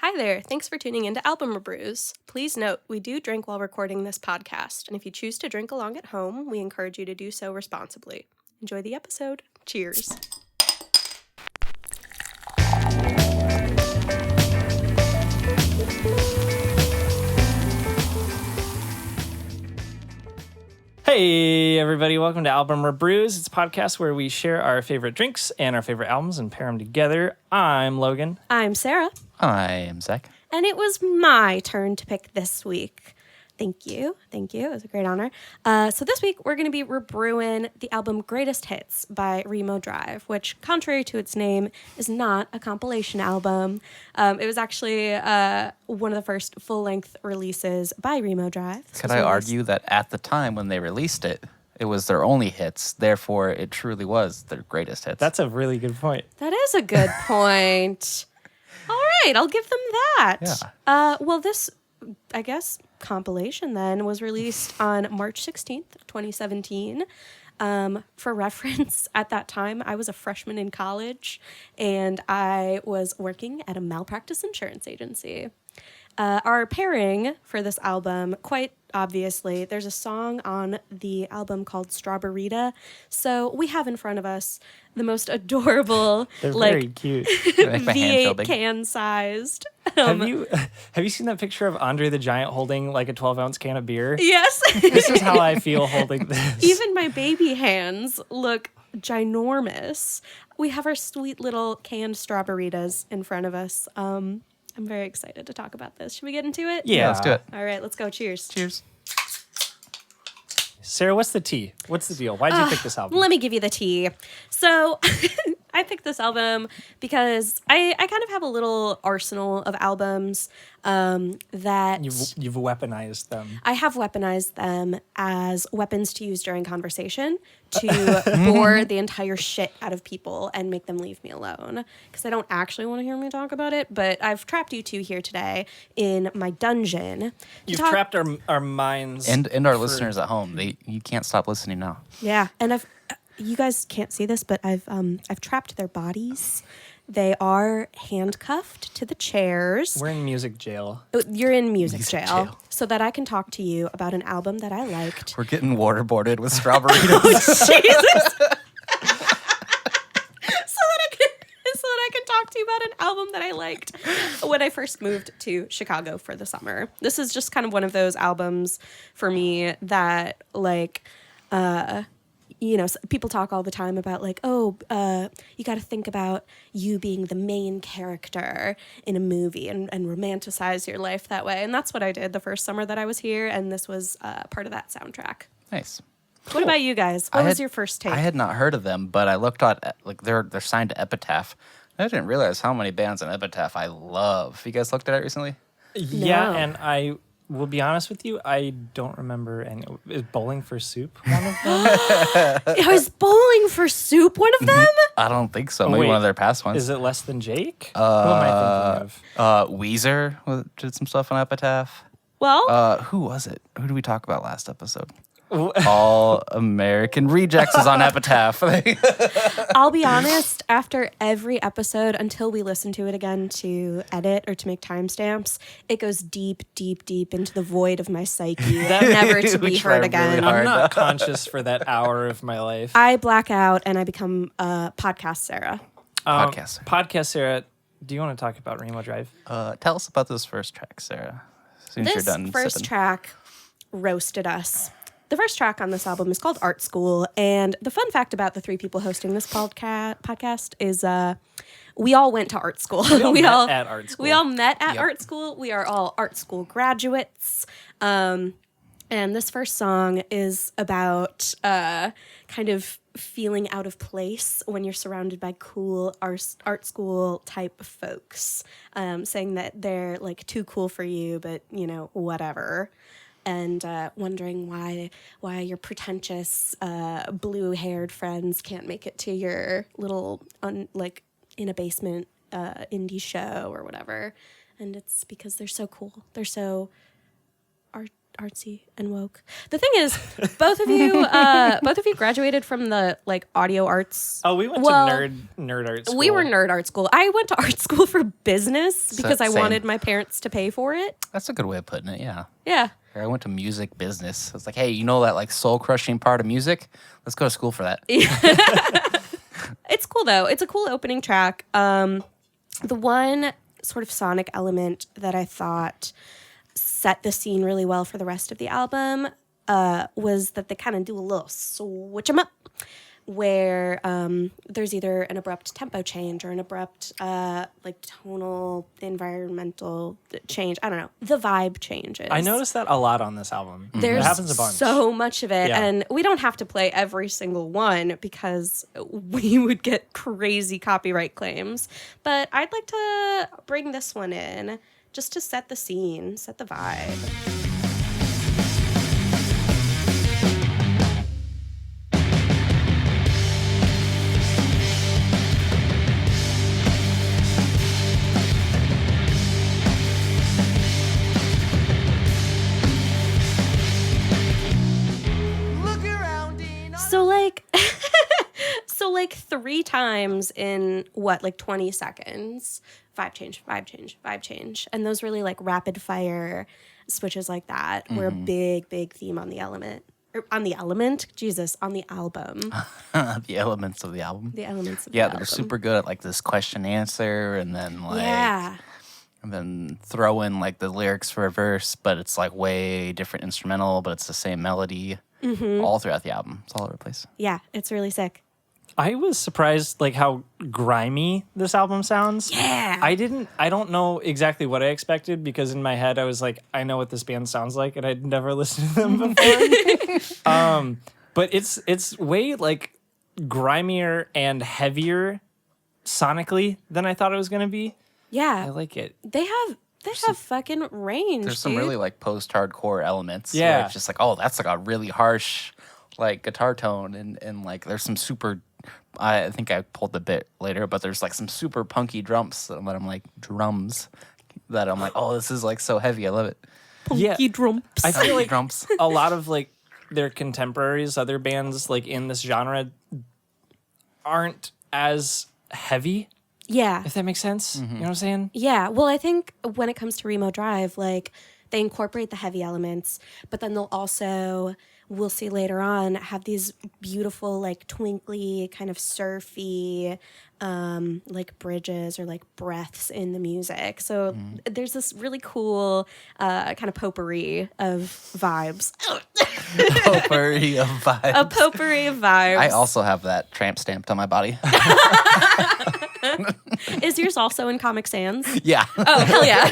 Hi there, thanks for tuning into Album ReBrews. Please note, we do drink while recording this podcast, and if you choose to drink along at home, we encourage you to do so responsibly. Enjoy the episode. Cheers. Hey everybody, welcome to Album ReBrews. It's a podcast where we share our favorite drinks and our favorite albums and pair them together. I'm Logan. I'm Sarah. I am Zach. And it was my turn to pick this week. Thank you. It was a great honor. So this week, we're going to be rebrewing the album Greatest Hits by Remo Drive, which, contrary to its name, is not a compilation album. It was actually one of the first full-length releases by Remo Drive. Could I argue that at the time when they released it, it was their only hits, therefore it truly was their greatest hits? That's a really good point. That is a good point. All right, I'll give them that. Yeah. Well, this, I guess, compilation then was released on March 16th, 2017. For reference, at that time, I was a freshman in college and I was working at a malpractice insurance agency. Our pairing for this album, quite obviously, there's a song on the album called Strawberita. So we have in front of us the most adorable, They're very cute. V8 can-sized. Have you seen that picture of Andre the Giant holding like a 12-ounce can of beer? Yes. This is how I feel holding this. Even my baby hands look ginormous. We have our sweet little canned Strawberitas in front of us. I'm very excited to talk about this. Should we get into it? Yeah, let's do it. All right, let's go. Cheers. Cheers. Sarah, what's the tea? What's the deal? Why'd you pick this album? Let me give you the tea. So I picked this album because I kind of have a little arsenal of albums that You've weaponized them. I have weaponized them as weapons to use during conversation to bore the entire shit out of people and make them leave me alone. Because I don't actually want to hear me talk about it, but I've trapped you two here today in my dungeon. You've trapped our minds. And our listeners at home. You can't stop listening now. Yeah, and you guys can't see this, but I've trapped their bodies. They are handcuffed to the chairs. We're in music jail. You're in music Music jail, jail. so that I can talk to you about an album that I liked. We're getting waterboarded with Strawberitas. Oh, Jesus! so that I can talk to you about an album that I liked when I first moved to Chicago for the summer. This is just kind of one of those albums for me that, like, people talk all the time about, like, you got to think about you being the main character in a movie and romanticize your life that way. And that's what I did the first summer that I was here, and this was part of that soundtrack. Nice. What about you guys? What was your first take? I had not heard of them, but I looked at, like, they're signed to Epitaph. I didn't realize how many bands on Epitaph I love. You guys looked at it recently? Yeah, No. and I will be honest with you, I don't remember any. Is Bowling for Soup one of them? Was Bowling for Soup one of them? I don't think so. Oh, Maybe wait. one of their past ones. Is it Less Than Jake? Who am I thinking of? Weezer did some stuff on Epitaph. Well, Who was it? Who did we talk about last episode? All American Rejects is on Epitaph. I'll be honest, after every episode, until we listen to it again to edit or to make timestamps, it goes deep, deep, deep into the void of my psyche, never to We be try heard really again. hard. I'm not conscious for that hour of my life. I black out and I become podcast Sarah. Podcast. Sarah, do you want to talk about Remo Drive? Tell us about this first track, Sarah. As soon as This you're done first sipping. track roasted us. The first track on this album is called Art School, and the fun fact about the three people hosting this podcast is we all went to art school. We all met at art school. We all met at Yep. art school. We are all art school graduates. And this first song is about kind of feeling out of place when you're surrounded by cool art school type folks, saying that they're, like, too cool for you, but, whatever. And wondering why your pretentious blue-haired friends can't make it to your little, in a basement indie show or whatever. And it's because they're so cool. They're so artsy and woke. The thing is, both of you graduated from the like audio arts. Oh, we went to nerd art school. We were nerd art school. I went to art school for business because I wanted my parents to pay for it. That's a good way of putting it, yeah. Yeah. I went to music business. I was like, hey, you know that like soul crushing part of music? Let's go to school for that. It's cool though. It's a cool opening track. The one sort of sonic element that I thought set the scene really well for the rest of the album was that they kind of do a little switch 'em up, where there's either an abrupt tempo change or an abrupt like tonal environmental change. I don't know. The vibe changes. I noticed that a lot on this album. There's it happens a bunch. so much of it, Yeah. and we don't have to play every single one because we would get crazy copyright claims. But I'd like to bring this one in just to set the scene, set the vibe. So 3 times in what, like 20 seconds, vibe change. And those really like rapid fire switches like that were a big theme on the element. On the album. The elements of the album. The elements of the Yeah, album. they're super good at like this question answer and then like Yeah. and then throw in like the lyrics for a verse, but it's like way different instrumental, but it's the same melody all throughout the album. It's all over the place. Yeah, it's really sick. I was surprised like how grimy this album sounds. Yeah. I don't know exactly what I expected because in my head I was like, I know what this band sounds like and I'd never listened to them before. But it's way like grimier and heavier sonically than I thought it was gonna be. Yeah. I like it. They have fucking range. There's some really like post-hardcore elements. Yeah. Where it's just like, oh, that's like a really harsh like guitar tone and like there's some super I think I pulled the bit later, but there's like some super punky drums that I'm like oh, this is like so heavy. I love it. Punky drumps. I feel like drums. a lot of like their contemporaries, other bands like in this genre aren't as heavy, Yeah. if that makes sense. You know what I'm saying? Yeah, well, I think when it comes to Remo Drive, like they incorporate the heavy elements, but then they'll also, we'll see later on, have these beautiful, like twinkly, kind of surfy, like bridges or like breaths in the music. So there's this really cool kind of potpourri of vibes. Potpourri of vibes. A potpourri of vibes. I also have that tramp stamped on my body. Is yours also in Comic Sans? Yeah. Oh, hell yeah.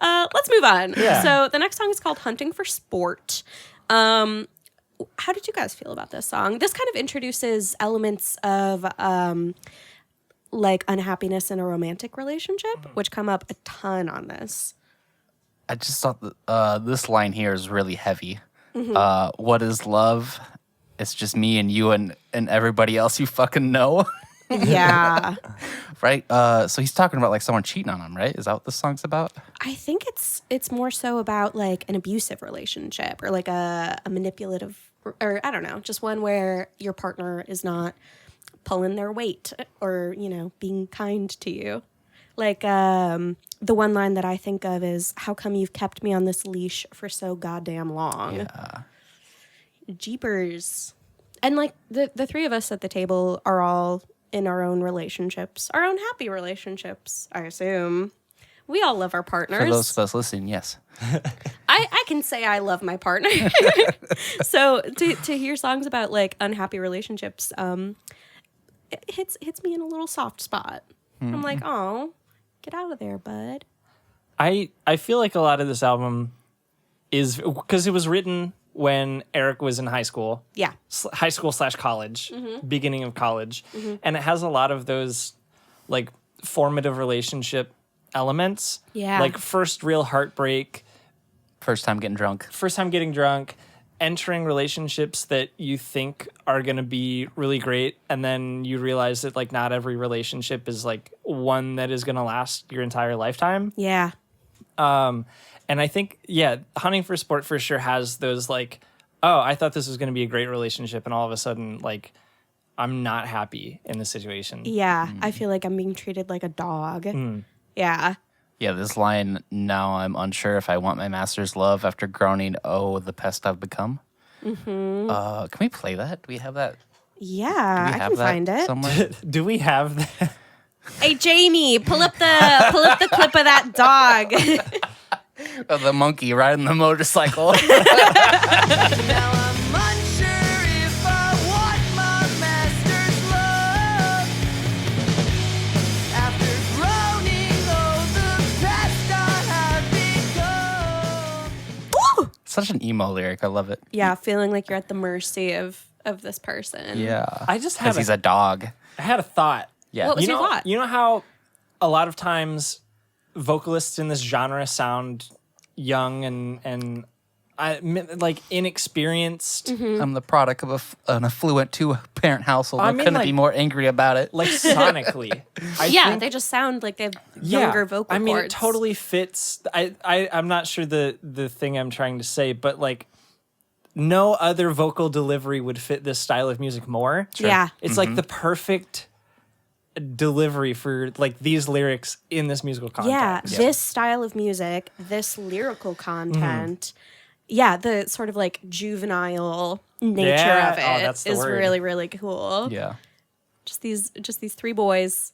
Let's move on. Yeah. So the next song is called Hunting for Sport. How did you guys feel about this song? This kind of introduces elements of like unhappiness in a romantic relationship, which come up a ton on this. I just thought that, this line here is really heavy. What is love? It's just me and you and everybody else you fucking know. Yeah. Right? So he's talking about like someone cheating on him, right? Is that what this song's about? I think it's more so about like an abusive relationship or like a manipulative, or I don't know, just one where your partner is not pulling their weight or, you know, being kind to you. Like the one line that I think of is, how come you've kept me on this leash for so goddamn long? Yeah. Jeepers. And like the three of us at the table are all in our own relationships, our own happy relationships, I assume. We all love our partners. For those of us listening, yes. I can say I love my partner. So to hear songs about like unhappy relationships, it hits me in a little soft spot. I'm like, oh, get out of there, bud. I feel like a lot of this album is because it was written when Eric was in high school. Yeah. High school / college, beginning of college. And it has a lot of those like formative relationship elements. Yeah. Like first real heartbreak, First time getting drunk. entering relationships that you think are going to be really great. And then you realize that like not every relationship is like one that is going to last your entire lifetime. Yeah. And I think, yeah, Hunting for Sport for sure has those like, oh, I thought this was going to be a great relationship, and all of a sudden, like, I'm not happy in the situation. Yeah, I feel like I'm being treated like a dog. Yeah. Yeah, this line, now I'm unsure if I want my master's love after groaning, oh, the pest I've become. Can we play that? Do we have that? Yeah, Do we I have can that find it. somewhere? Do we have that? Hey Jamie, pull up the clip of that dog. Oh, the monkey riding the motorcycle. Now I'm unsure if I want my master's love. After groaning, oh, the past I have become. Such an emo lyric. I love it. Yeah, feeling like you're at the mercy of this person. Yeah. I just Because had he's a dog. I had a thought. Yeah. What was you your know, thought? You know how a lot of times vocalists in this genre sound young and like inexperienced, I'm the product of an affluent two-parent household. I I mean, couldn't like- be more angry about it. like sonically. I Yeah, think, they just sound like they have younger vocal I mean, cords. it totally fits. I'm not sure the thing I'm trying to say, but like no other vocal delivery would fit this style of music more. Yeah. It's like the perfect delivery for like these lyrics in this musical Yeah, context. this style of music, this lyrical content, yeah, the sort of like juvenile nature Yeah. of Oh, it that's the is word. really, really cool. Yeah. Just these three boys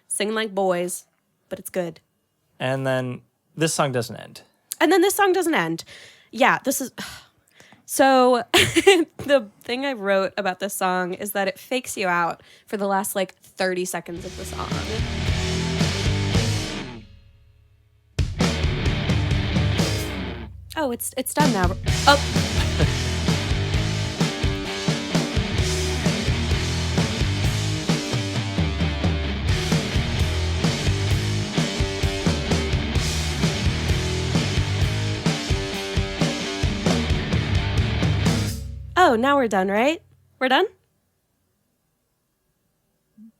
singing like boys, but it's good. And then this song doesn't end. And then this song doesn't end. Yeah, this is so the thing I wrote about this song is that it fakes you out for the last like 30 seconds of the song. Oh, it's done now. Oh. Oh, now we're done, right? We're done?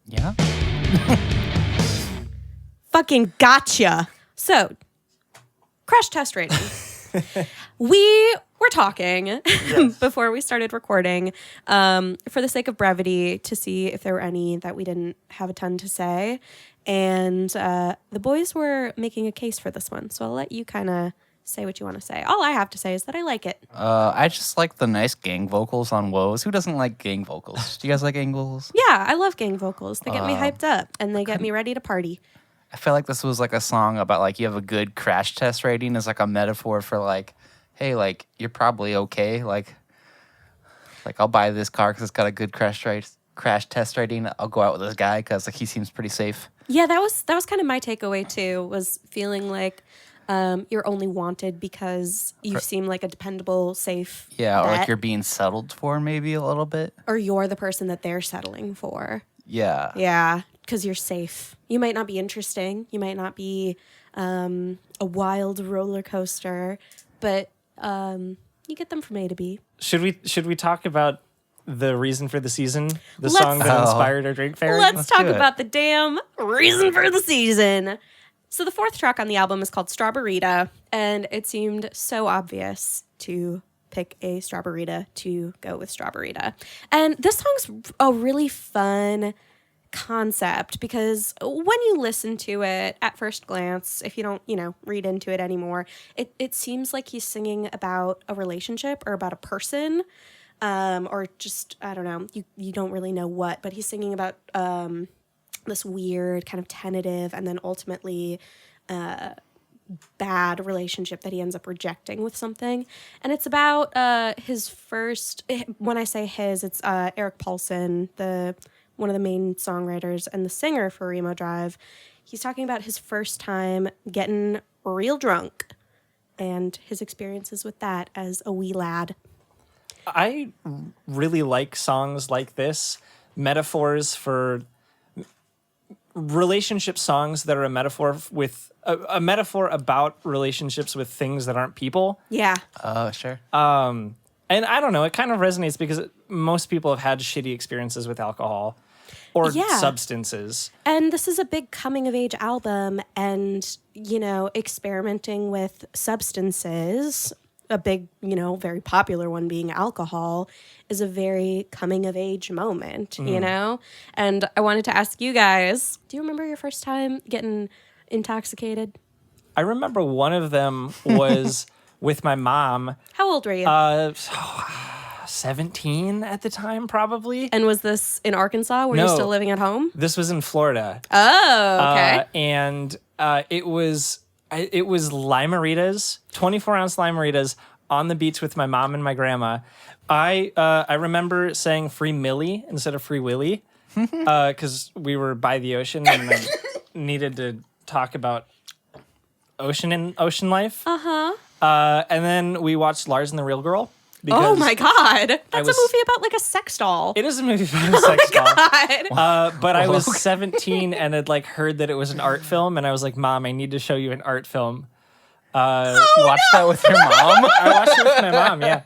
Yeah. Fucking gotcha. So, crash test rating. We were talking before we started recording for the sake of brevity to see if there were any that we didn't have a ton to say. And the boys were making a case for this one. So I'll let you kind of say what you want to say. All I have to say is that I like it. I just like the nice gang vocals on Woes. Who doesn't like gang vocals? Do you guys like gang vocals? Yeah, I love gang vocals. They get me hyped up and they get me ready to party. I feel like this was like a song about like you have a good crash test rating as like a metaphor for like, hey, like you're probably okay. Like I'll buy this car because it's got a good crash test rating. I'll go out with this guy because like he seems pretty safe. Yeah, that was kind of my takeaway too, was feeling like you're only wanted because you seem like a dependable, safe Yeah, or like bet, you're being settled for maybe a little bit. or you're the person that they're settling for. Yeah. Yeah, because you're safe. You might not be interesting. You might not be a wild roller coaster, but you get them from A to B. Should we talk about the reason for the season? The Let's- song that Oh. inspired our drink fair? Let's talk do it. about the damn reason for the season. So the fourth track on the album is called Strawberita, and it seemed so obvious to pick a Strawberita to go with Strawberita. And this song's a really fun concept because when you listen to it at first glance, if you don't, read into it anymore, it seems like he's singing about a relationship or about a person, or just, I don't know, you don't really know what, but he's singing about this weird kind of tentative and then ultimately bad relationship that he ends up rejecting with something. And it's about his first, when I say his, it's Eric Paulson, one of the main songwriters and the singer for Remo Drive. He's talking about his first time getting real drunk and his experiences with that as a wee lad. I really like songs like this, metaphors for relationship songs that are a metaphor with a metaphor about relationships with things that aren't people. Yeah. Oh, sure. And I don't know, it kind of resonates because most people have had shitty experiences with alcohol. or Yeah. substances. And this is a big coming of age album, and, you know, experimenting with substances, a big, you know, very popular one being alcohol, is a very coming of age moment, you know? And I wanted to ask you guys, do you remember your first time getting intoxicated? I remember one of them was with my mom, How old were you? 17 at the time, probably. And was this in Arkansas? Were you No. still living at home? This was in Florida. Oh, okay. And it was Limeritas, 24-ounce Limeritas on the beach with my mom and my grandma. I remember saying Free Millie instead of Free Willy because we were by the ocean and I needed to talk about ocean and ocean life. And then we watched Lars and the Real Girl. Oh my God. That's was- a movie about like a sex doll. It is a movie about a sex doll. God. But I was 17 and had like heard that it was an art film, and I was like, "Mom, I need to show you an art film." You watched that with your mom? I watched it with my mom, yeah.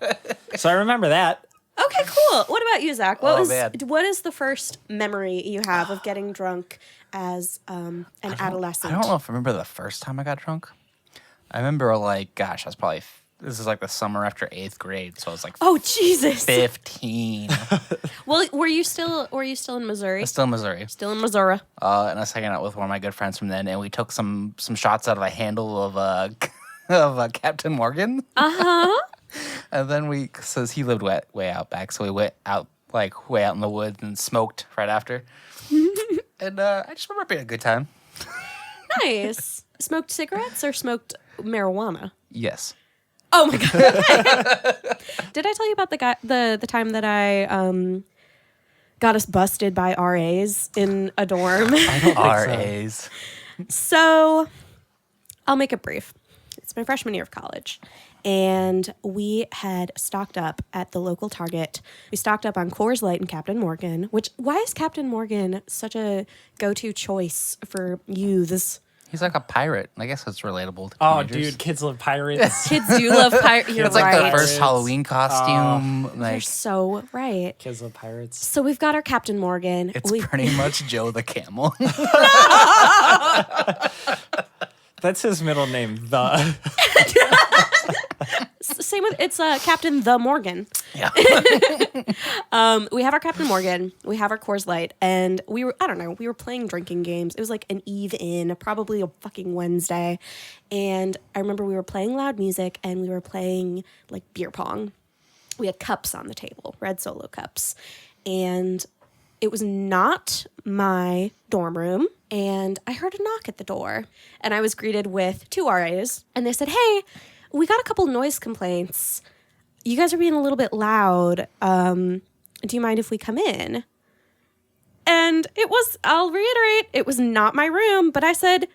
So I remember that. Okay, cool. What about you, Zach? What man. what is the first memory you have of getting drunk as an adolescent? I don't know if I remember the first time I got drunk. I remember, like, gosh, I was probably, this is like the summer after 8th grade, so I was like Oh Jesus! 15. Well, were you still in Missouri? Still in Missouri. Still in Missouri. And I was hanging out with one of my good friends from then, and we took some shots out of a handle of of Captain Morgan. And then says he lived way out back, so we went out like way out in the woods and smoked right after. And I just remember it being a good time. Nice. Smoked cigarettes or smoked marijuana? Yes. Oh my God. Okay. Did I tell you about the time that I got us busted by RAs in a dorm? RAs. So I'll make it brief. It's my freshman year of college. And we had stocked up at the local Target. We stocked up on Coors Light and Captain Morgan, which, why is Captain Morgan such a go-to choice for youths? He's like a pirate. I guess it's relatable to Oh, teenagers. dude, kids love pirates. Kids do love pirates. You're It's like right. their first Pirates. Halloween costume. You're like so right. Kids love pirates. So we've got our Captain Morgan. it's pretty much Joe the Camel. That's his middle name, the. Same with it's Captain the Morgan. Yeah. We have our Captain Morgan, we have our Coors Light, and we were playing drinking games. It was like an eve in, probably a fucking Wednesday. And I remember we were playing loud music and we were playing like beer pong. We had cups on the table, red Solo cups. And it was not my dorm room. And I heard a knock at the door. And I was greeted with 2 RAs. And they said, "Hey, we got a couple noise complaints. You guys are being a little bit loud. Do you mind if we come in?" And I'll reiterate, it was not my room, but I said,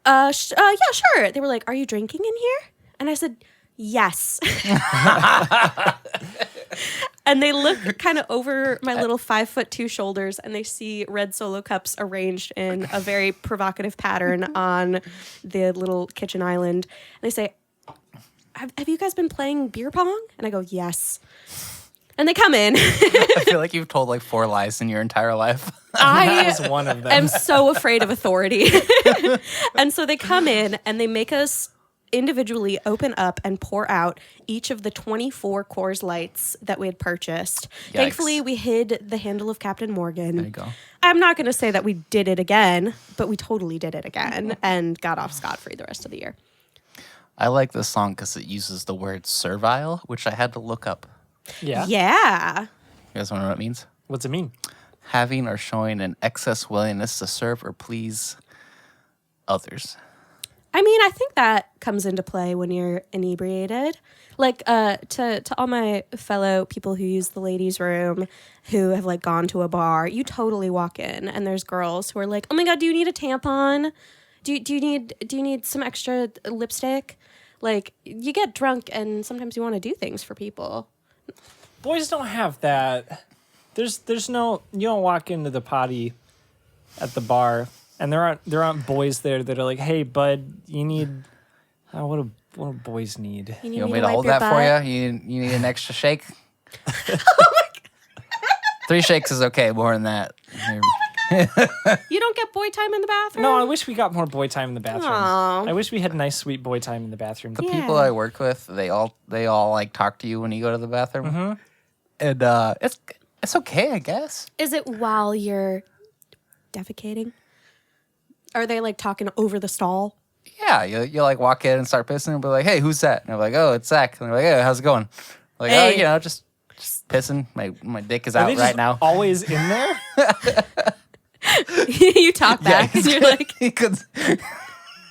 yeah, sure. They were like, "Are you drinking in here?" And I said, "Yes." And they look kind of over my little 5'2" shoulders, and they see red Solo cups arranged in a very provocative pattern on the little kitchen island. And they say, have you guys been playing beer pong? And I go, "Yes." And they come in. I feel like you've told like 4 lies in your entire life. That was one of them. am so afraid of authority. And so they come in and they make us individually open up and pour out each of the 24 Coors Lights that we had purchased. Yikes. Thankfully, we hid the handle of Captain Morgan. There you go. I'm not going to say that we did it again, but we totally did it again and got off scot-free the rest of the year. I like this song because it uses the word servile, which I had to look up. Yeah? Yeah. You guys want to know what it means? What's it mean? Having or showing an excess willingness to serve or please others. I mean, I think that comes into play when you're inebriated. Like, to all my fellow people who use the ladies' room, who have like gone to a bar, you totally walk in and there's girls who are like, "Oh my God, do you need a tampon? Do you need some extra lipstick?" Like, you get drunk and sometimes you want to do things for people. Boys don't have that. There's no, you don't walk into the potty at the bar and there aren't boys there that are like, "Hey bud, you need what do boys need?" You want me to hold that for you? You need an extra shake? 3 shakes is okay. More than that. You don't get boy time in the bathroom? No, I wish we got more boy time in the bathroom. Aw. I wish we had nice, sweet boy time in the bathroom. The Yeah. people I work with, they all like talk to you when you go to the bathroom, and it's okay, I guess. Is it while you're defecating? Are they like talking over the stall? Yeah, you like walk in and start pissing and be like, "Hey, who's that?" And they're like, "Oh, it's Zach." And they're like, "Hey, how's it going?" Like, Hey. "Oh, you know, just pissing. My dick is Are out they right just now." always in there? You talk back and you're like, he could.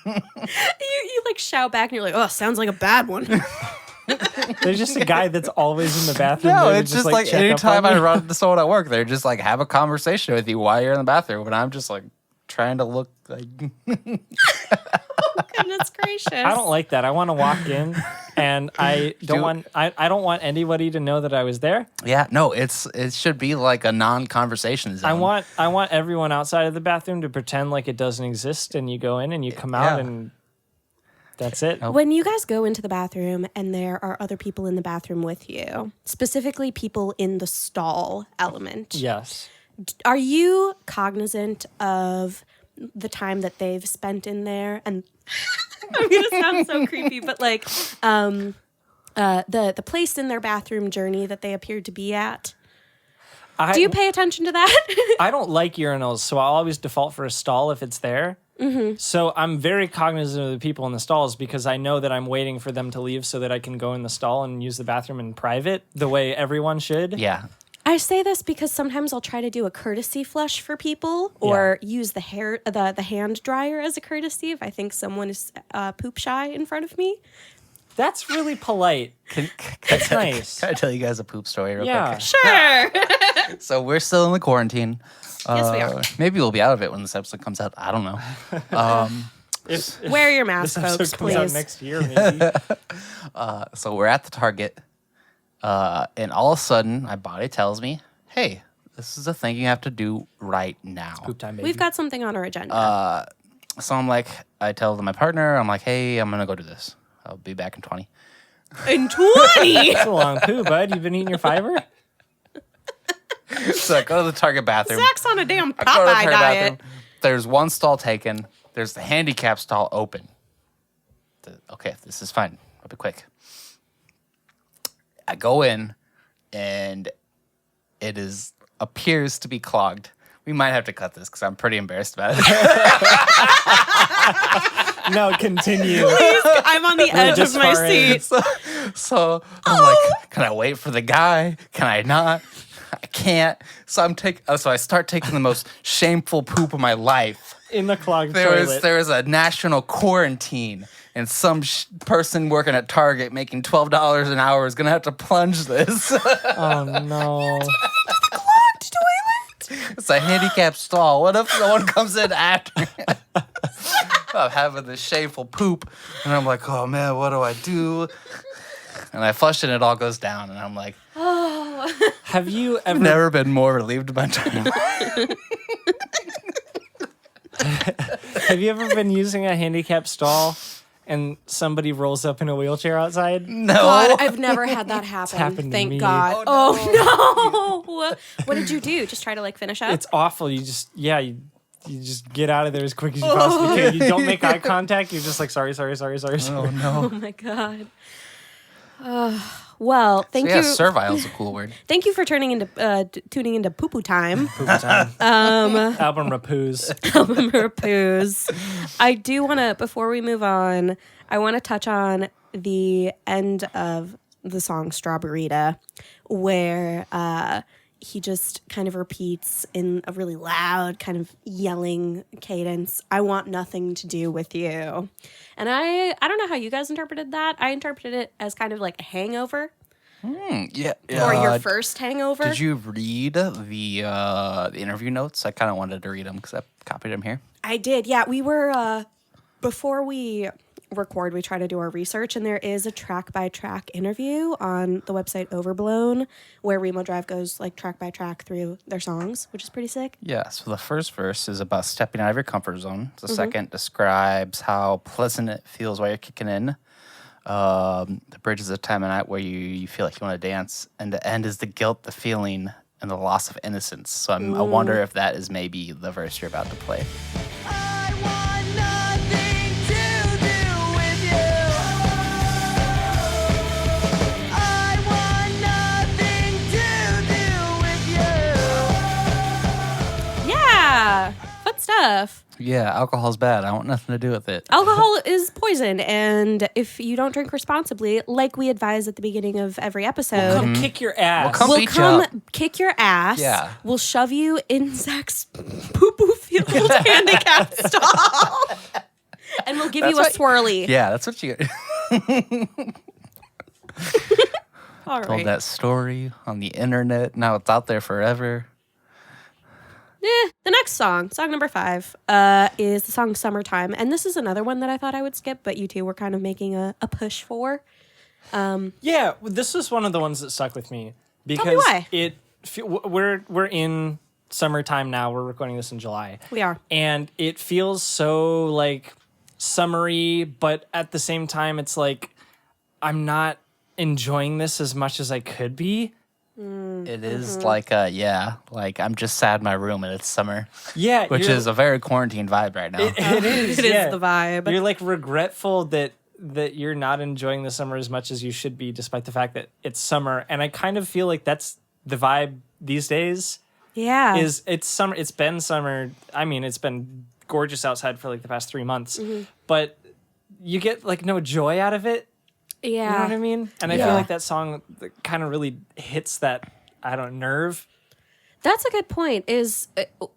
you like shout back and you're like, oh, sounds like a bad one. There's just a guy that's always in the bathroom. No, there to it's just like like check up anytime on I you. run into someone at work, they're just like have a conversation with you while you're in the bathroom, and I'm just like trying to look like. Goodness gracious. I don't like that. I want to walk in, and I don't want anybody to know that I was there. Yeah, no, it should be like a non-conversation zone. I want everyone outside of the bathroom to pretend like it doesn't exist, and you go in and you come out, Yeah. and that's it. When you guys go into the bathroom and there are other people in the bathroom with you, specifically people in the stall element, Yes. are you cognizant of the time that they've spent in there? And I'm gonna sound so creepy, but like the place in their bathroom journey that they appeared to be at. Do you pay attention to that? I don't like urinals, so I'll always default for a stall if it's there. Mm-hmm. So I'm very cognizant of the people in the stalls because I know that I'm waiting for them to leave so that I can go in the stall and use the bathroom in private the way everyone should. Yeah, I say this because sometimes I'll try to do a courtesy flush for people or use the hand dryer as a courtesy if I think someone is poop shy in front of me. That's really polite. That's nice. Can I tell you guys a poop story real Yeah. quick? Sure. So we're still in the quarantine. Yes, we are. Maybe we'll be out of it when this episode comes out. I don't know. If Wear your this mask, episode folks, comes out please. next year, maybe. So we're at the Target, and all of a sudden, my body tells me, "Hey, this is a thing you have to do right now." Poop time, baby. We've got something on our agenda. So I'm like, I tell my partner, I'm like, "Hey, I'm gonna go do this. I'll be back in 20." In 20! That's a long poo, bud. You've been eating your fiber? So I go to the Target bathroom. Zach's on a damn I go to the Popeye Target diet. bathroom. There's one stall taken. There's the handicap stall open. Okay, this is fine. I'll be quick. I go in, and it appears to be clogged. We might have to cut this because I'm pretty embarrassed about it. No, continue. I'm on the edge of just my far in. seat. So I'm like, can I wait for the guy? Can I not? I can't. So I start taking the most shameful poop of my life. In the clogged toilet. There was a national quarantine, and some person working at Target making $12 an hour is gonna have to plunge this. Oh, no. Clogged toilet? It's a handicapped stall. What if someone comes in after? I'm having this shameful poop, and I'm like, oh man, what do I do? And I flush it, and it all goes down, and I'm like, Have you ever... never been more relieved of my time. Have you ever been using a handicap stall and somebody rolls up in a wheelchair outside? No. God, I've never had that happen. happened to Thank me. God. Oh, Oh, no. What did you do? Just try to like finish up? It's awful. You just get out of there as quick as you possibly can. You don't make eye contact. You're just like, sorry. Oh Oh no. my God. Well, thank Yeah, you. servile's a cool word. Thank you for tuning into Poo Poo Time. Poop time. Album Rapoos. Poos. I do want to, before we move on, I want to touch on the end of the song Strawberita, where he just kind of repeats in a really loud, kind of yelling cadence, "I want nothing to do with you." And I don't know how you guys interpreted that. I interpreted it as kind of like a hangover. Yeah. Or your first hangover. Did you read the interview notes? I kind of wanted to read them because I copied them here. I did. Yeah, we were before we record, we try to do our research, and there is a track by track interview on the website Overblown where Remo Drive goes like track by track through their songs, which is pretty sick. Yeah, so the first verse is about stepping out of your comfort zone. The second describes how pleasant it feels while you're kicking in. The bridge is a time of night where you feel like you want to dance. And the end is the guilt, the feeling and the loss of innocence. So I wonder if that is maybe the verse you're about to play. I want nothing to do with you. I want nothing to do with you. Yeah, fun stuff. Yeah, alcohol's bad. I want nothing to do with it. Alcohol is poison, and if you don't drink responsibly, like we advise at the beginning of every episode, Come kick your ass. Come we'll beat you come up. kick your ass. Yeah. We'll shove you in Zach's poo-poo field handicap stall. And we'll give you a That's swirly. Yeah, that's what you All told right. that story on the internet. Now it's out there forever. The next song number 5, is the song Summertime. And this is another one that I thought I would skip, but you two were kind of making a push for. Yeah, this was one of the ones that stuck with me because me why. we're in summertime now. We're recording this in July. We are. And it feels so like summery, but at the same time it's like I'm not enjoying this as much as I could be. It is like I'm just sad in my room and it's summer, Yeah, which you're- is a very quarantine vibe right now. it is. It is yeah. the vibe. You're like regretful that you're not enjoying the summer as much as you should be, despite the fact that it's summer. And I kind of feel like that's the vibe these days. Yeah. Is it's summer? It's been summer. I mean, it's been gorgeous outside for like the past 3 months, but you get like no joy out of it. yeah. You know what I mean? And I Yeah. feel like that song kind of really hits that nerve. That's a good point. Is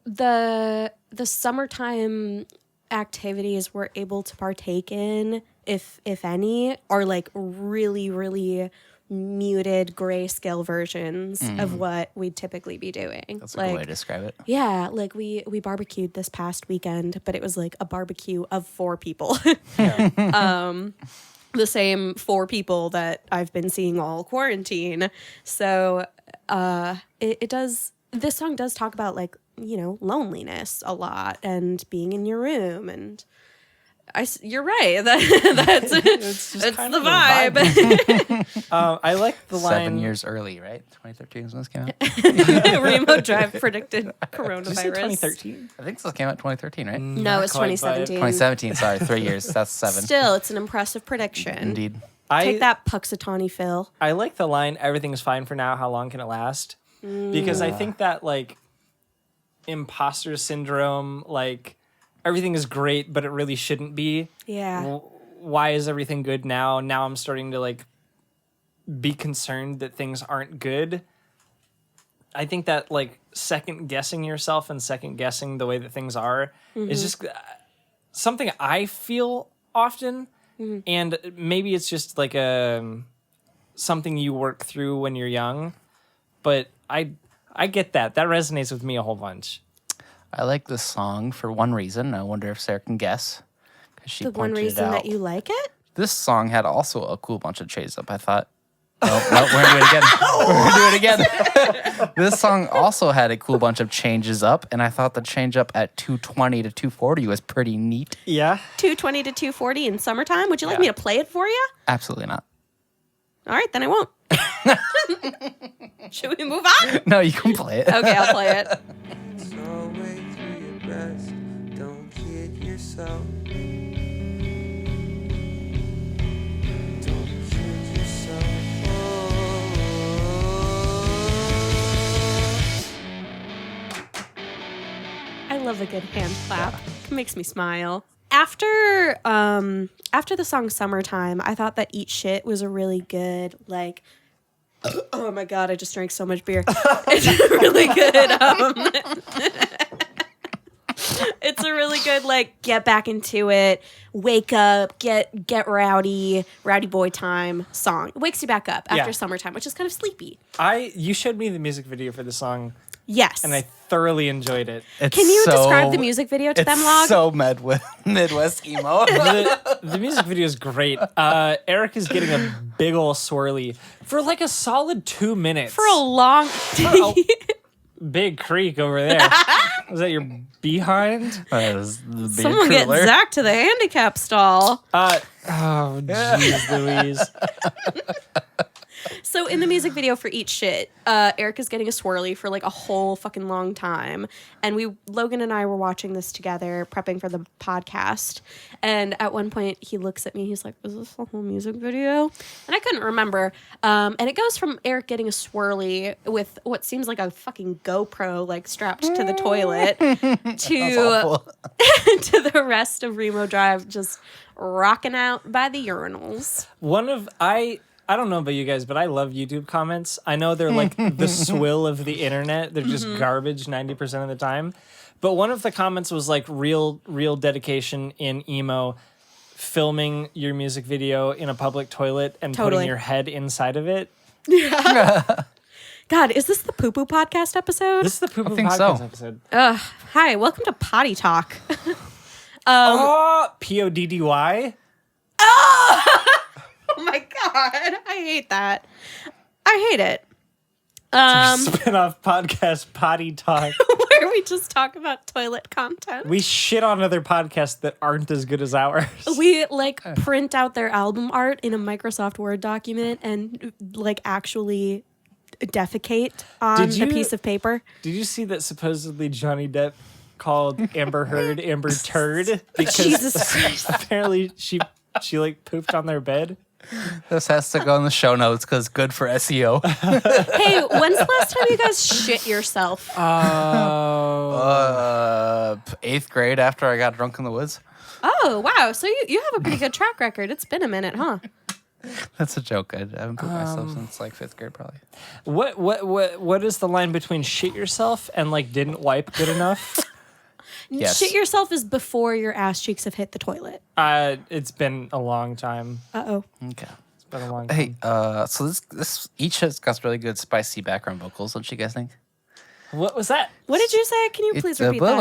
the summertime activities we're able to partake in, if any, are like really, really muted grayscale versions of what we'd typically be doing. That's a like, good way to describe it. yeah, like we barbecued this past weekend, but it was like a barbecue of 4 people. The same 4 people that I've been seeing all quarantine. So it does. This song does talk about like, you know, loneliness a lot and being in your room, and you're right. That's It's it's kind the of a vibe. I like the line. 7 years early, right? 2013 is when this came out. Remo Drive predicted Did you say coronavirus. 2013? I think this came out 2013, right? No, it's Not quite, but 2017. 2017, sorry, 3 years. That's 7. Still, it's an impressive prediction. Indeed. Take that, Puxatawny Phil. I like the line, everything's fine for now, how long can it last? Because I think that, like, imposter syndrome, like, everything is great, but it really shouldn't be. Yeah. Why is everything good now? Now I'm starting to, like, be concerned that things aren't good. I think that, like, second-guessing yourself and second-guessing the way that things are is just something I feel often. And maybe it's just like something you work through when you're young, but I get that. That resonates with me a whole bunch. I like this song for one reason. I wonder if Sarah can guess. 'Cause she The one pointed it reason that out. you like it? This song had also a cool bunch of change up, I thought. No, we're gonna do it again. We're gonna do it again. This song also had a cool bunch of changes up, and I thought the change up at 220 to 240 was pretty neat. Yeah. 220 to 240 in summertime. Would you like Yeah. me to play it for you? Absolutely not. All right, then I won't. Should we move on? No, you can play it. Okay, I'll play it. It's always through your best. Don't kid yourself. Don't kid yourself. I love a good hand clap. It makes me smile. After the song Summertime, I thought that Eat Shit was a really good, like, oh my god, I just drank so much beer. It's a really good it's a really good, like, get back into it, wake up, get rowdy boy time song. It wakes you back up after Yeah. summertime, which is kind of sleepy. You showed me the music video for the song, Yes. and I thoroughly enjoyed it. It's Can you so- describe the music video to it's them, Log? so Midwest emo. The music video is great. Eric is getting a big ol' swirly for like a solid 2 minutes. For a long Big creek over there. Was that your behind? That was the beer Someone get cooler. Zach to the handicap stall. Oh, jeez Louise. So in the music video for Eat Shit, Eric is getting a swirly for like a whole fucking long time. And Logan and I were watching this together, prepping for the podcast. And at one point he looks at me, he's like, is this the whole music video? And I couldn't remember. And it goes from Eric getting a swirly with what seems like a fucking GoPro like strapped to the toilet to the rest of Remo Drive just rocking out by the urinals. I don't know about you guys, but I love YouTube comments. I know they're like the swill of the internet. They're just garbage 90% of the time. But one of the comments was like real dedication in emo, filming your music video in a public toilet and putting your head inside of it. Yeah. God, is this the Poo Poo Podcast episode? This is the Poo Poo think Podcast so. episode. Hi, welcome to Potty Talk. PODDY? Oh my God, I hate that. I hate it. Spin-off podcast Potty Talk. Where we just talk about toilet content. We shit on other podcasts that aren't as good as ours. We like print out their album art in a Microsoft Word document and like actually defecate on a piece of paper. Did you see that supposedly Johnny Depp called Amber Heard Amber Turd because Jesus Christ. apparently she like pooped on their bed? This has to go in the show notes because good for SEO. Hey, when's the last time you guys shit yourself? 8th grade after I got drunk in the woods. Oh, wow. So you have a pretty good track record. It's been a minute, huh? That's a joke. I haven't pooped myself since like 5th grade, probably. What is the line between shit yourself and like didn't wipe good enough? Yes. Shit yourself is before your ass cheeks have hit the toilet. It's been a long time. Uh-oh. Okay. It's been a long time. Hey, so this each has got really good spicy background vocals, don't you guys think? What was that? What did you say? Can you please repeat that?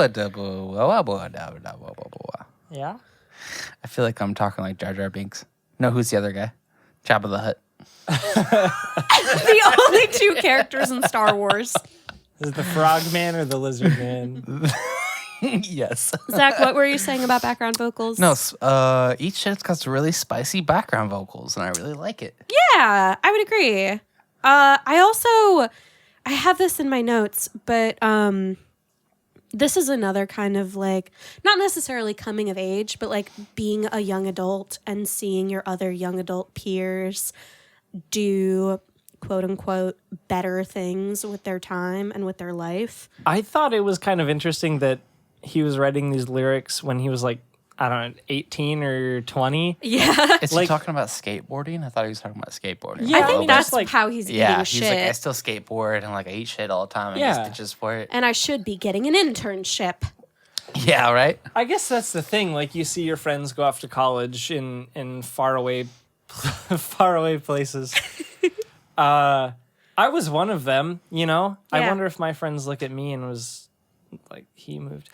Yeah. I feel like I'm talking like Jar Jar Binks. No, who's the other guy? Jabba the Hutt. The only two characters in Star Wars. Is it the frog man or the lizard man? Yes. Zach, what were you saying about background vocals? No, each has got some really spicy background vocals, and I really like it. Yeah, I would agree. I have this in my notes, but this is another kind of like, not necessarily coming of age, but like being a young adult and seeing your other young adult peers do quote unquote better things with their time and with their life. I thought it was kind of interesting that he was writing these lyrics when he was like, I don't know, 18 or 20. Yeah. Is Like- he talking about skateboarding? I thought he was talking about skateboarding. Yeah, I think that's just like- how he's Yeah, eating he's shit. like, I still skateboard and like I eat shit all the time and Yeah. get stitches for it. And I should be getting an internship. Yeah, right? I guess that's the thing. Like you see your friends go off to college in faraway places. I was one of them, you know? I Yeah. wonder if my friends look at me and was like, he moved.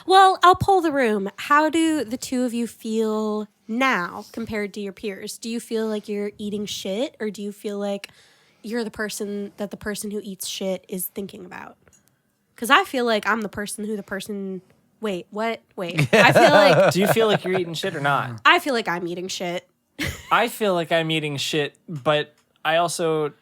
Well, I'll poll the room. How do the two of you feel now compared to your peers? Do you feel like you're eating shit, or do you feel like you're the person that the person who eats shit is thinking about? Because I feel like I'm the person who the person... Wait, what? Wait. I feel like Do you feel like you're eating shit or not? I feel like I'm eating shit. I feel like I'm eating shit, but I also...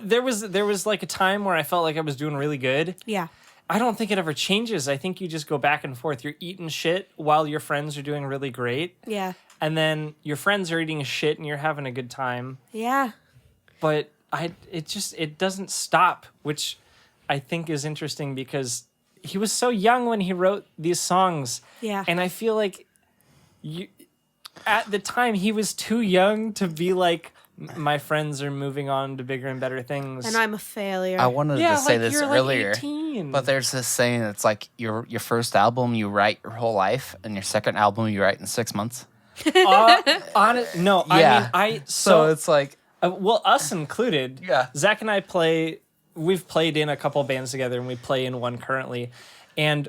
there was like a time where I felt like I was doing really good. Yeah. I don't think it ever changes. I think you just go back and forth. You're eating shit while your friends are doing really great. Yeah. And then your friends are eating shit and you're having a good time. Yeah. But it doesn't stop, which I think is interesting because he was so young when he wrote these songs. Yeah. And I feel like at the time he was too young to be like, my friends are moving on to bigger and better things. And I'm a failure. I wanted to say this you're earlier. Like 18. But there's this saying that's like your first album you write your whole life, and your second album you write in 6 months. No, Yeah. I mean, So it's like, well, us included. Yeah. Zach and I we've played in a couple bands together, and we play in one currently. And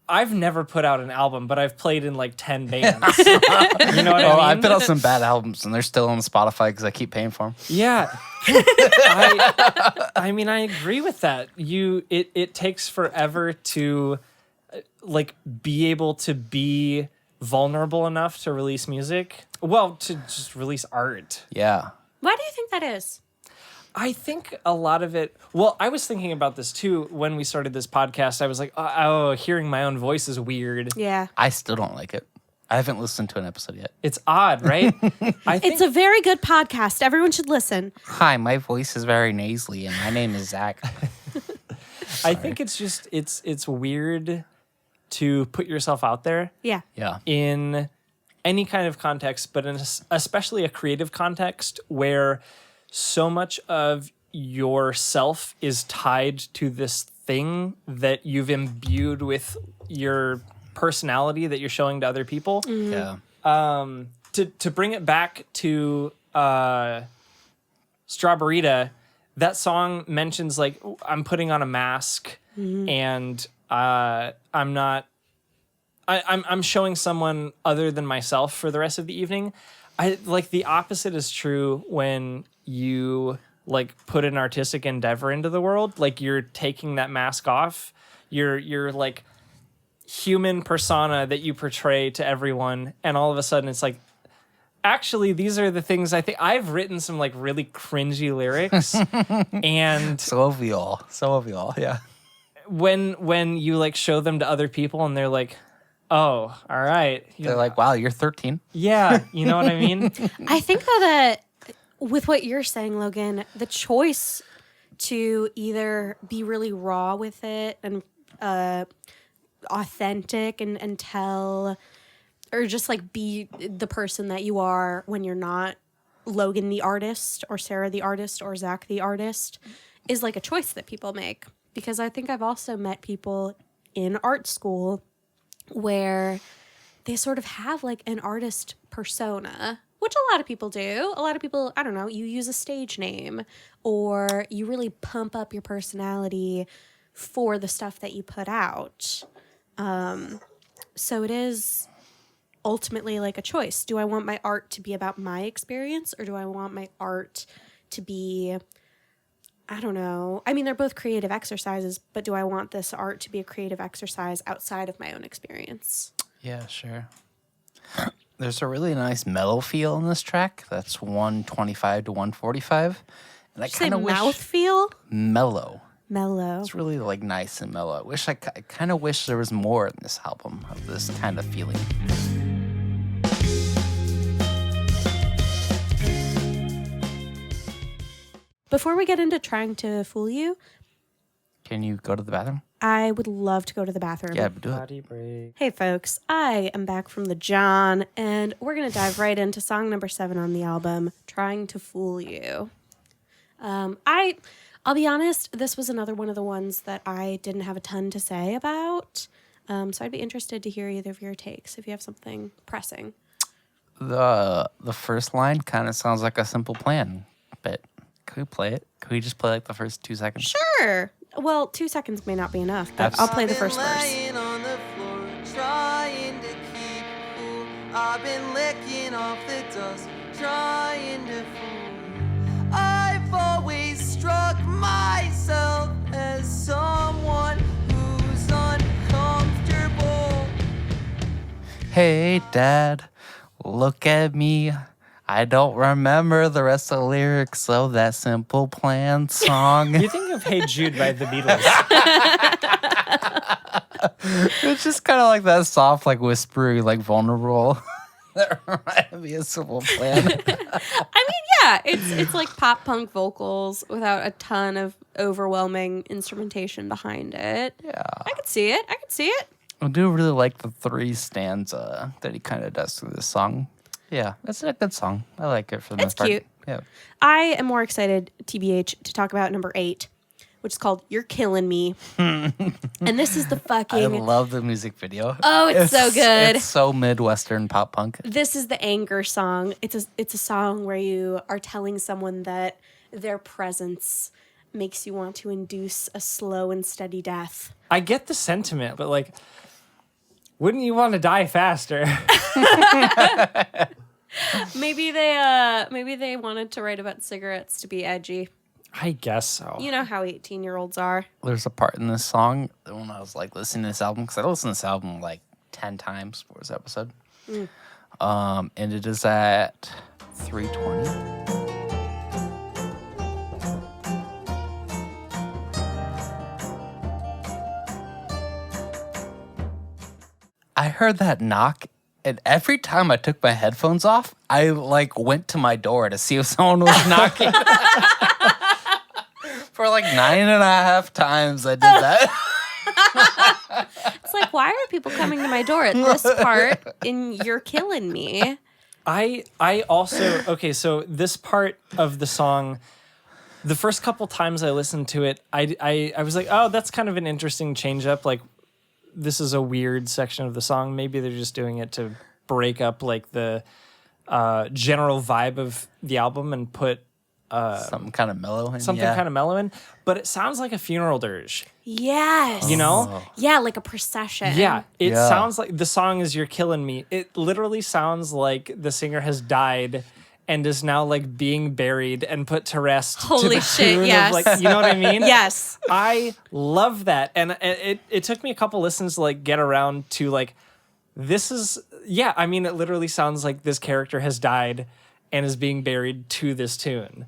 I've never put out an album, but I've played in like 10 bands. You know what I I mean? put out some bad albums, and they're still on Spotify because I keep paying for them. Yeah. I mean, I agree with that. It takes forever to like be able to be vulnerable enough to release music. Well, to just release art. Yeah. Why do you think that is? I think a lot of it. Well, I was thinking about this too when we started this podcast. I was like, oh, hearing my own voice is weird. Yeah. I still don't like it. I haven't listened to an episode yet. It's odd, right? I think It's a very good podcast. Everyone should listen. Hi, my voice is very nasally, and my name is Zach. I think it's just it's weird to put yourself out there Yeah. Yeah. in any kind of context, but in especially a creative context where so much of yourself is tied to this thing that you've imbued with your personality that you're showing to other people. Yeah. To bring it back to Strawberita, that song mentions like I'm putting on a mask and I'm not. I'm showing someone other than myself for the rest of the evening. I like the opposite is true when you like put an artistic endeavor into the world. Like you're taking that mask off. You're like human persona that you portray to everyone, and all of a sudden it's like, actually, these are the things I think. I've written some like really cringy lyrics, and So have we all. So have we all. Yeah. when you like show them to other people and they're like, oh, all right, They're like, wow, you're 13. yeah, you know what I mean? I think that with what you're saying, Logan, the choice to either be really raw with it and authentic and tell, or just like be the person that you are when you're not Logan the artist or Sarah the artist or Zach the artist, is like a choice that people make. Because I think I've also met people in art school where they sort of have like an artist persona, which a lot of people do. A lot of people, I don't know, you use a stage name or you really pump up your personality for the stuff that you put out. So it is ultimately like a choice. Do I want my art to be about my experience, or do I want my art to be, I don't know. I mean, they're both creative exercises, but do I want this art to be a creative exercise outside of my own experience? Yeah, sure. There's a really nice mellow feel in this track. That's 125 to 145. And I Say kind of wish mouthfeel? mellow. Mellow. It's really like nice and mellow. I kind of wish there was more in this album of this kind of feeling. Before we get into trying to fool you, Can you go to the bathroom? I would love to go to the bathroom. Yeah, do it. Body break. Hey folks, I am back from the John, and we're going to dive right into song number 7 on the album, Trying to Fool You. I'll be honest, this was another one of the ones that I didn't have a ton to say about, so I'd be interested to hear either of your takes if you have something pressing. The first line kind of sounds like a simple plan, but can we play it? Can we just play like the first 2 seconds? Sure. Well, 2 seconds may not be enough, but I'll play the first verse. Lying on the floor, trying to keep cool. I've been licking off the dust, trying to fool. I've always struck myself as someone who's uncomfortable. Hey, Dad, look at me. I don't remember the rest of the lyrics of that Simple Plan song. You think of Hey Jude by the Beatles. It's just kind of like that soft, like whispery, like vulnerable. That reminded me of Simple Plan. I mean, yeah, it's like pop punk vocals without a ton of overwhelming instrumentation behind it. Yeah. I could see it. I do really like the 3 stanza that he kind of does through this song. Yeah, that's a good song. I like it for the It's most part. cute. Yeah. I am more excited, TBH, to talk about number 8, which is called You're Killing Me. And this is the I fucking... love the music video. Oh, it's so good. It's so Midwestern pop punk. This is the anger song. It's a song where you are telling someone that their presence makes you want to induce a slow and steady death. I get the sentiment, but like, wouldn't you want to die faster? Maybe they wanted to write about cigarettes to be edgy. I guess so. You know how 18-year-olds are. There's a part in this song that when I was like listening to this album, because I listened to this album like 10 times for this episode. And it is at 320. I heard that knock, and every time I took my headphones off, I like went to my door to see if someone was knocking. For like 9.5 times I did that. It's like, why are people coming to my door at this part and you're killing me? I also, okay, so this part of the song, the first couple times I listened to it, I was like, oh, that's kind of an interesting change up. Like, this is a weird section of the song. Maybe they're just doing it to break up like the general vibe of the album and put Something kind of mellow in. something kind of mellow in. But it sounds like a funeral dirge, Yes. you know? Yeah, like a procession. Yeah, it Yeah. sounds like the song is You're Killing Me. It literally sounds like the singer has died and is now like being buried and put to rest. to Holy the shit, tune yes. Of, like, you know what I mean? Yes. I love that. And it took me a couple listens to like get around to like, this is, yeah, I mean, it literally sounds like this character has died and is being buried to this tune.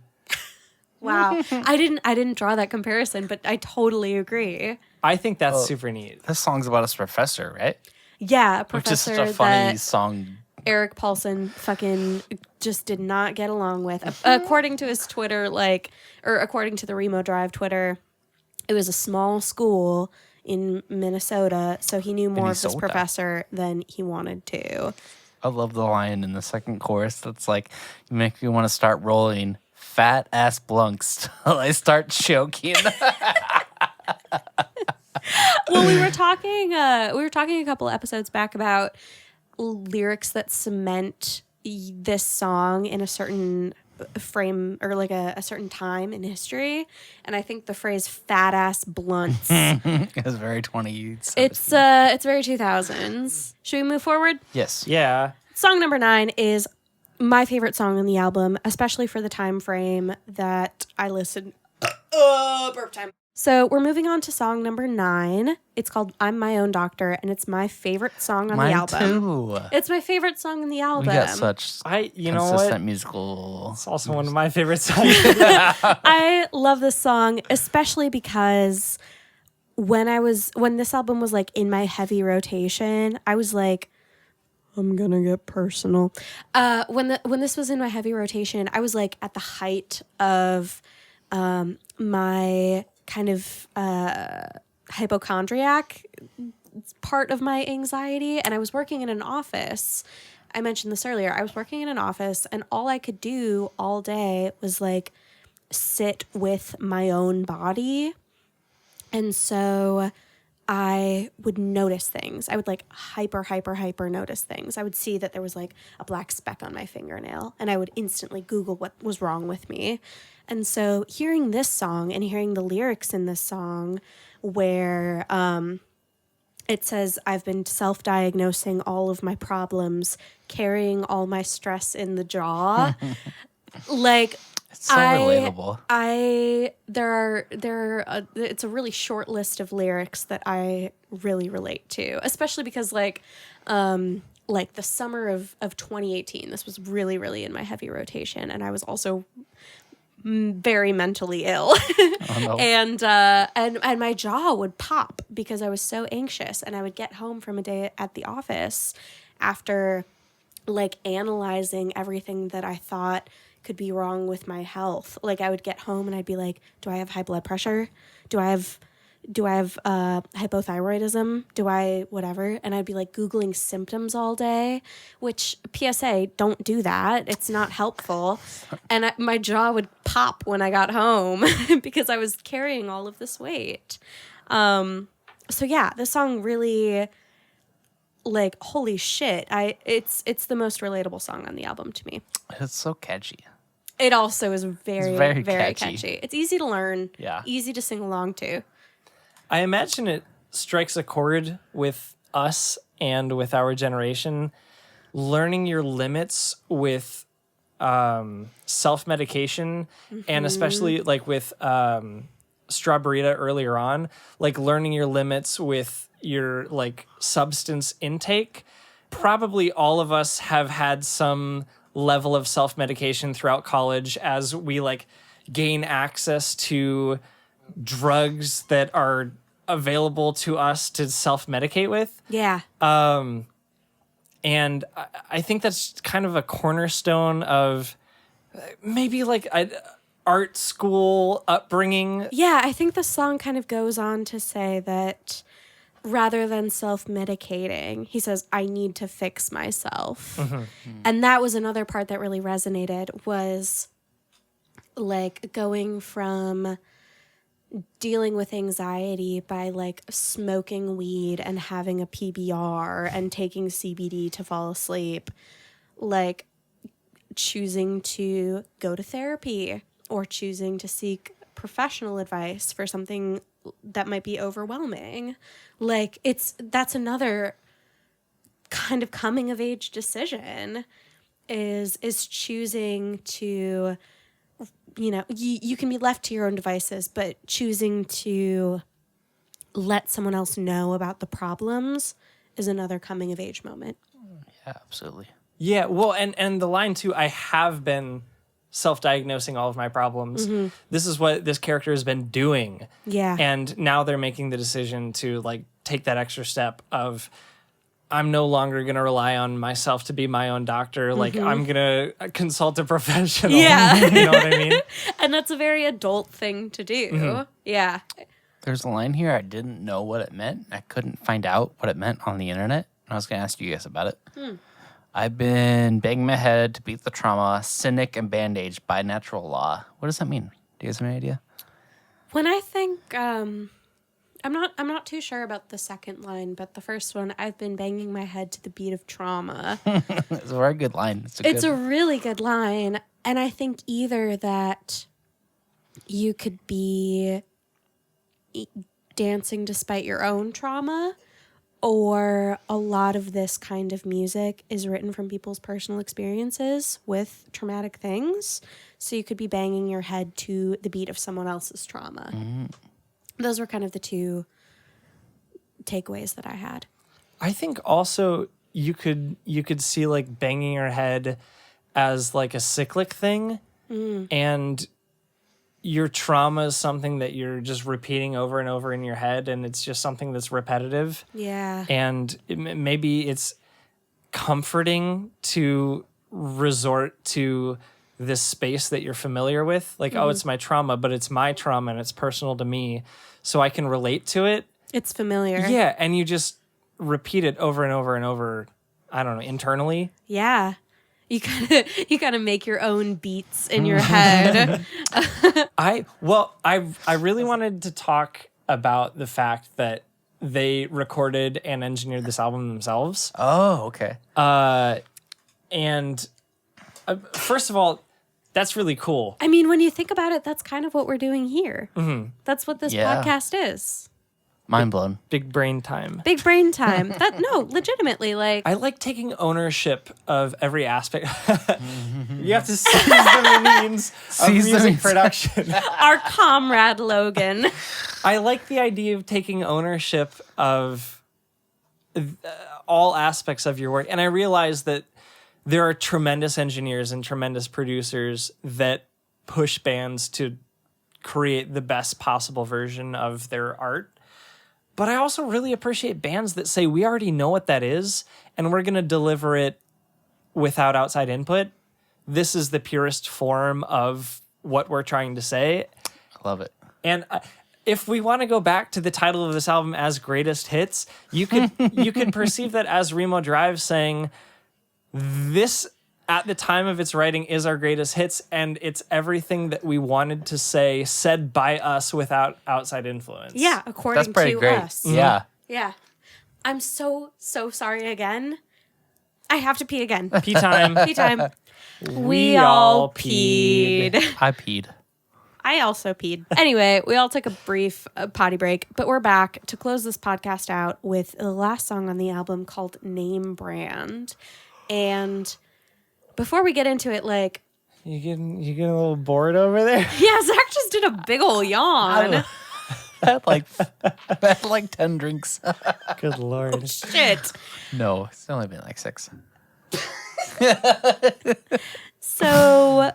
Wow. I didn't draw that comparison, but I totally agree. I think that's super neat. This song's about his professor, right? Yeah, a Which is professor such a funny that song. Eric Paulson fucking just did not get along with. According to his Twitter, or according to the Remo Drive Twitter, it was a small school in Minnesota, so he knew more of this Minnesota. professor than he wanted to. I love the line in the second chorus that's like, you make me want to start rolling fat ass blunks till I start choking. Well, we were talking a couple episodes back about lyrics that cement this song in a certain frame or like a certain time in history, and I think the phrase "fat ass blunts" It was very 20. it's very 2000s. Should we move forward? Yes. Yeah. Song number 9 is my favorite song on the album, especially for the time frame that I listened. Burp time. So we're moving on to song number 9. It's called "I'm My Own Doctor," and it's my favorite song on Mine the album. too. It's my favorite song on the album. We got such You know consistent what? musical. It's also one of my favorite songs. I love this song, especially because when this album was like in my heavy rotation, I was like, I'm gonna get personal. When this was in my heavy rotation, I was like at the height of my kind of hypochondriac part of my anxiety, and I was working in an office. I mentioned this earlier. I was working in an office, and all I could do all day was like sit with my own body. And so I would notice things. I would like hyper notice things. I would see that there was like a black speck on my fingernail, and I would instantly Google what was wrong with me. And so hearing this song and hearing the lyrics in this song where it says, I've been self-diagnosing all of my problems, carrying all my stress in the jaw. Like, It's so relatable. it's a really short list of lyrics that I really relate to, especially because like the summer of 2018, this was really, really in my heavy rotation, and I was also very mentally ill. Oh, no. and my jaw would pop because I was so anxious, and I would get home from a day at the office after like analyzing everything that I thought could be wrong with my health. Like I would get home and I'd be like, do I have high blood pressure? Do I have hypothyroidism? Do I whatever? And I'd be like Googling symptoms all day, which PSA, don't do that. It's not helpful. And my jaw would pop when I got home because I was carrying all of this weight. So yeah, this song really, like, holy shit. It's the most relatable song on the album to me. It's so catchy. It also is very, very very catchy. catchy. It's easy to learn. Yeah. Easy to sing along to. I imagine it strikes a chord with us and with our generation, learning your limits with self-medication, and especially like with Strawberita earlier on, like learning your limits with your like substance intake. probably all of us have had some level of self-medication throughout college as we like gain access to drugs that are available to us to self-medicate with. Yeah. And I think that's kind of a cornerstone of maybe like an art school upbringing. Yeah, I think the song kind of goes on to say that rather than self-medicating, he says, I need to fix myself. And that was another part that really resonated, was like going from dealing with anxiety by like smoking weed and having a PBR and taking CBD to fall asleep, like choosing to go to therapy or choosing to seek professional advice for something that might be overwhelming. Like that's another kind of coming of age decision, is choosing to, you know, you can be left to your own devices, but choosing to let someone else know about the problems is another coming of age moment. Yeah, absolutely. Yeah, well, and the line too, I have been self-diagnosing all of my problems. This is what this character has been doing. Yeah. And now they're making the decision to like take that extra step of, I'm no longer going to rely on myself to be my own doctor. Like, I'm going to consult a professional. Yeah. You know what I mean? And that's a very adult thing to do. Yeah. There's a line here I didn't know what it meant. I couldn't find out what it meant on the internet. I was going to ask you guys about it. I've been banging my head to beat the trauma, cynic and bandaged by natural law. What does that mean? Do you guys have any idea? When I think, I'm not too sure about the second line, but the first one, I've been banging my head to the beat of trauma. It's a very good line. It's a really good line. And I think either that you could be dancing despite your own trauma, or a lot of this kind of music is written from people's personal experiences with traumatic things. So you could be banging your head to the beat of someone else's trauma. Those were kind of the two takeaways that I had. I think also you could see like banging your head as like a cyclic thing, and your trauma is something that you're just repeating over and over in your head, and it's just something that's repetitive. Yeah. And maybe it's comforting to resort to this space that you're familiar with. Like, oh, it's my trauma, but it's my trauma and it's personal to me, so I can relate to it. It's familiar. Yeah, and you just repeat it over and over and over, I don't know, internally. Yeah. You kind of make your own beats in your head. I really wanted to talk about the fact that they recorded and engineered this album themselves. Oh, okay. And first of all, that's really cool. I mean, when you think about it, that's kind of what we're doing here. That's what this Yeah. podcast is. Mind blown. Big brain time. Big brain time. No, legitimately, like, I like taking ownership of every aspect. You have to seize the means of Seize the music means. production. our comrade Logan. I like the idea of taking ownership of all aspects of your work. And I realize that there are tremendous engineers and tremendous producers that push bands to create the best possible version of their art. But I also really appreciate bands that say, we already know what that is, and we're going to deliver it without outside input. This is the purest form of what we're trying to say. I love it. And if we want to go back to the title of this album as Greatest Hits, you could perceive that as Remo Drive saying, this at the time of its writing is our greatest hits, and it's everything that we wanted to say said by us without outside influence. Yeah, according That's pretty to great. us. Yeah. Yeah. I'm so sorry again. I have to pee again. Pee time. Pee time. We all peed. I peed. I also peed. Anyway, we all took a brief potty break, but we're back to close this podcast out with the last song on the album called Name Brand. And before we get into it, like... You getting a little bored over there? Yeah, Zach just did a big ol' yawn. I had like 10 drinks. Good Lord. Shit. No, it's only been like 6. So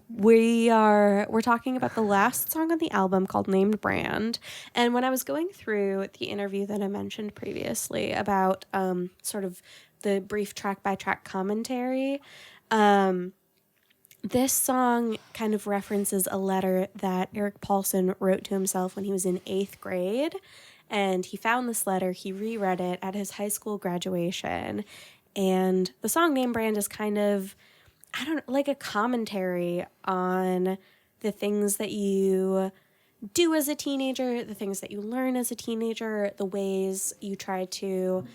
we're talking about the last song on the album called Named Brand. And when I was going through the interview that I mentioned previously about sort of the brief track by track commentary, this song kind of references a letter that Eric Paulson wrote to himself when he was in 8th grade. And he found this letter, he reread it at his high school graduation. And the song Name Brand is kind of, I don't know, like a commentary on the things that you do as a teenager, the things that you learn as a teenager, the ways you try to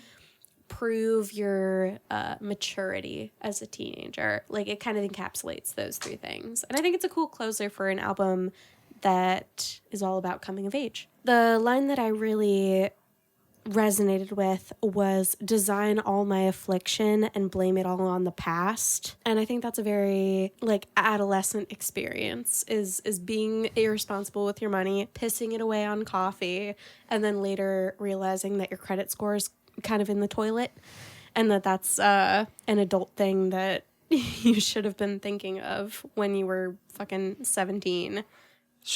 prove your maturity as a teenager. Like, it kind of encapsulates those 3 things. And I think it's a cool closer for an album that is all about coming of age. The line that I really resonated with was design all my affliction and blame it all on the past. And I think that's a very like adolescent experience is being irresponsible with your money, pissing it away on coffee, and then later realizing that your credit score is kind of in the toilet and that's an adult thing that you should have been thinking of when you were fucking 17.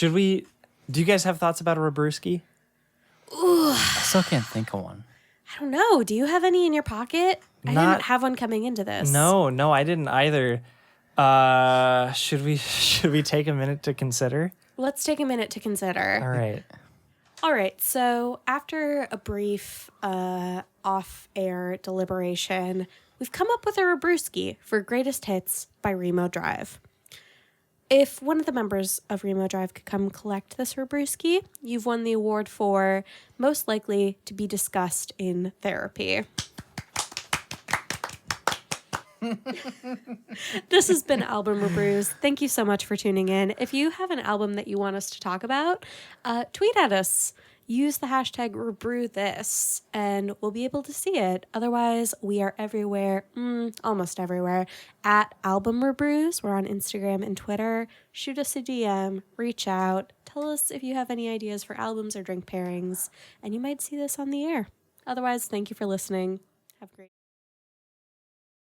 Do you guys have thoughts about a ReBrewski? I still can't think of one. I don't know. Do you have any in your pocket? I didn't have one coming into this. No, I didn't either. Should we take a minute to consider? Let's take a minute to consider. All right. So after a brief off-air deliberation, we've come up with a ReBrewski for Greatest Hits by Remo Drive. If one of the members of Remo Drive could come collect this ReBrewski, you've won the award for most likely to be discussed in therapy. This has been Album ReBrews. Thank you so much for tuning in. If you have an album that you want us to talk about, tweet at us. Use the hashtag ReBrewThis, and we'll be able to see it. Otherwise, we are everywhere, almost everywhere, at Album ReBrews. We're on Instagram and Twitter. Shoot us a DM, reach out, tell us if you have any ideas for albums or drink pairings, and you might see this on the air. Otherwise, thank you for listening. Have a great